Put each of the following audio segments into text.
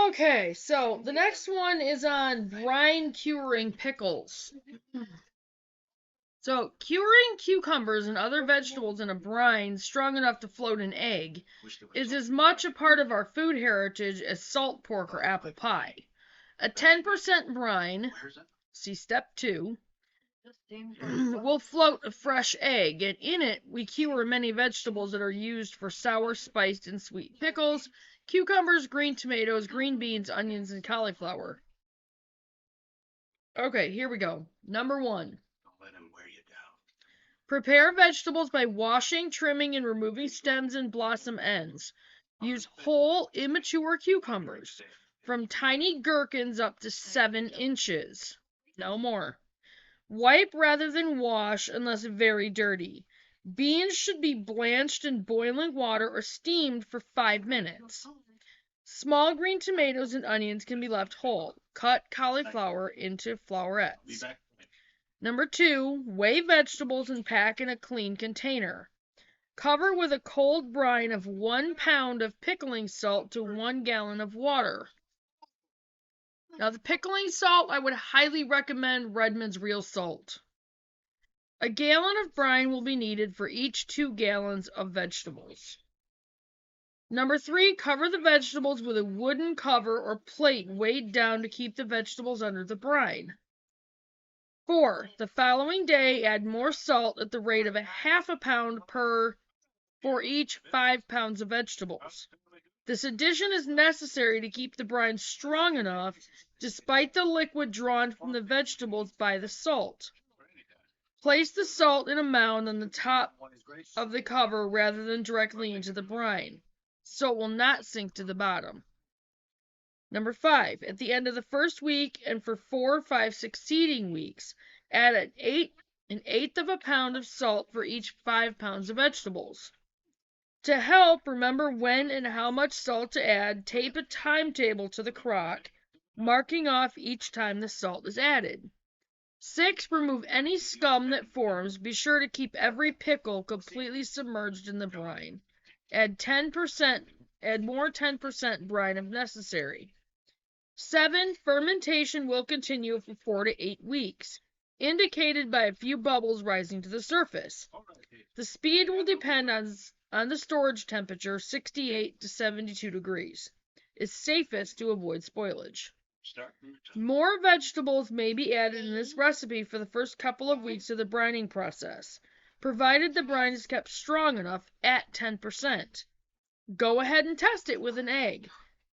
Okay, so the next one is on brine-curing pickles. So, curing cucumbers and other vegetables in a brine strong enough to float an egg is as much a part of our food heritage as salt pork or apple pie. A 10% brine, see step 2, will float a fresh egg, and in it we cure many vegetables that are used for sour, spiced, and sweet pickles: cucumbers, green tomatoes, green beans, onions, and cauliflower. Okay, here we go. Number 1. Prepare vegetables by washing, trimming, and removing stems and blossom ends. Use whole, immature cucumbers, from tiny gherkins up to 7 inches. No more. Wipe rather than wash unless very dirty. Beans should be blanched in boiling water or steamed for 5 minutes. Small green tomatoes and onions can be left whole. Cut cauliflower into flowerets. Number 2, weigh vegetables and pack in a clean container. Cover with a cold brine of 1 pound of pickling salt to 1 gallon of water. Now, the pickling salt, I would highly recommend Redmond's Real Salt. A gallon of brine will be needed for each 2 gallons of vegetables. Number 3, cover the vegetables with a wooden cover or plate weighed down to keep the vegetables under the brine. 4, the following day add more salt at the rate of ½ pound for each 5 pounds of vegetables. This addition is necessary to keep the brine strong enough despite the liquid drawn from the vegetables by the salt. Place the salt in a mound on the top of the cover rather than directly into the brine, so it will not sink to the bottom. Number 5, at the end of the first week and for 4 or 5 succeeding weeks, add an eighth of a pound of salt for each 5 pounds of vegetables. To help remember when and how much salt to add, tape a timetable to the crock, marking off each time the salt is added. 6, remove any scum that forms. Be sure to keep every pickle completely submerged in the brine. Add more 10% brine if necessary. 7, fermentation will continue for 4 to 8 weeks, indicated by a few bubbles rising to the surface. The speed will depend on the storage temperature, 68 to 72 degrees. Is safest to avoid spoilage. More vegetables may be added in this recipe for the first couple of weeks of the brining process, provided the brine is kept strong enough at 10%. Go ahead and test it with an egg.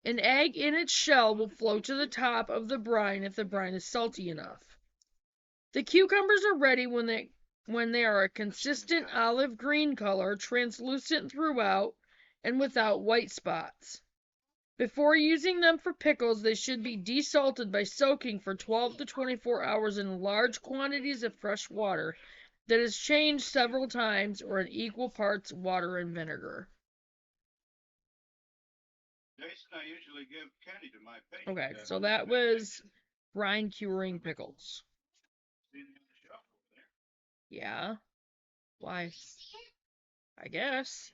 An egg in its shell will float to the top of the brine if the brine is salty enough. The cucumbers are ready when they are a consistent olive green color, translucent throughout, and without white spots. Before using them for pickles, they should be desalted by soaking for 12 to 24 hours in large quantities of fresh water that is changed several times, or in equal parts water and vinegar. Okay, so that was brine-curing pickles. Yeah. Why? I guess.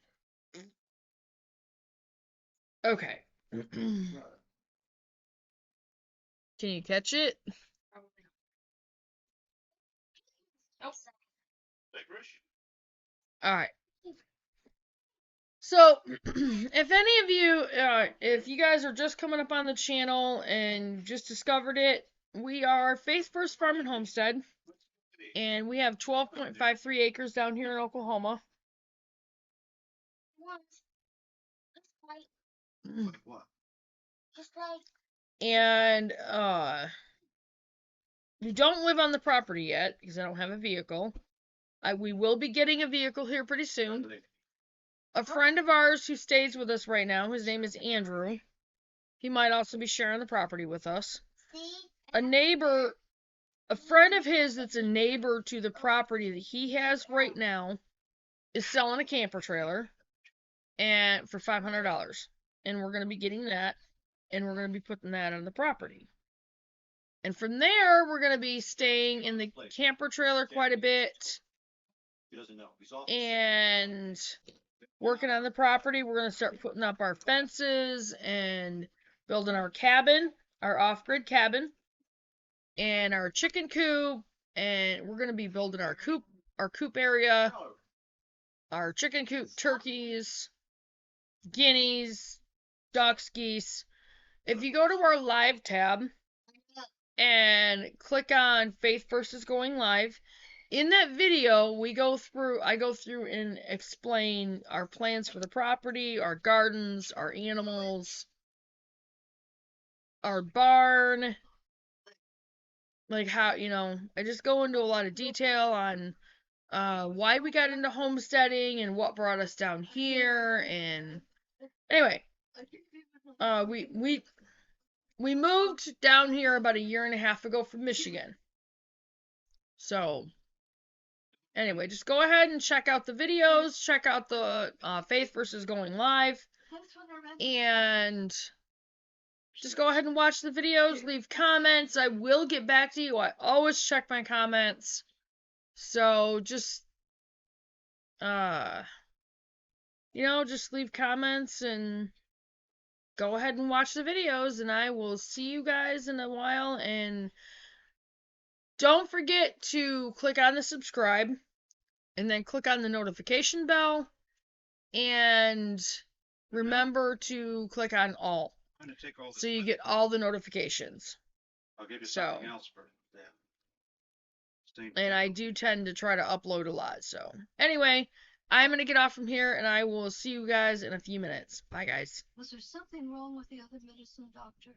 Okay. Can you catch it? Alright. So, if any of you, if you guys are just coming up on the channel and just discovered it, we are Faith First Farm and Homestead, and we have 12.53 acres down here in Oklahoma. And, we don't live on the property yet, because I don't have a vehicle. We will be getting a vehicle here pretty soon. A friend of ours who stays with us right now, his name is Andrew. He might also be sharing the property with us. A friend of his that's a neighbor to the property that he has right now is selling a camper trailer and for $500. And we're going to be getting that, and we're going to be putting that on the property. And from there, we're going to be staying in the camper trailer quite a bit and working on the property. We're going to start putting up our fences and building our cabin, our off-grid cabin, and our chicken coop, and we're gonna be building our coop area, our chicken coop, turkeys, guineas, ducks, geese. If you go to our live tab and click on Faith versus Going Live, in that video I go through and explain our plans for the property, our gardens, our animals, our barn, like how, I just go into a lot of detail on why we got into homesteading and what brought us down here. And anyway, we moved down here about a year and a half ago from Michigan. So anyway, just go ahead and check out the videos, check out the Faith versus Going Live, and just go ahead and watch the videos, leave comments. I will get back to you. I always check my comments. So just just leave comments and go ahead and watch the videos, and I will see you guys in a while. And don't forget to click on the subscribe and then click on the notification bell, and remember to click on all so you get all the notifications. I'll give you something else for that. And I do tend to try to upload a lot. So anyway, I'm going to get off from here, and I will see you guys in a few minutes. Bye, guys. Was there something wrong with the other medicine, doctor?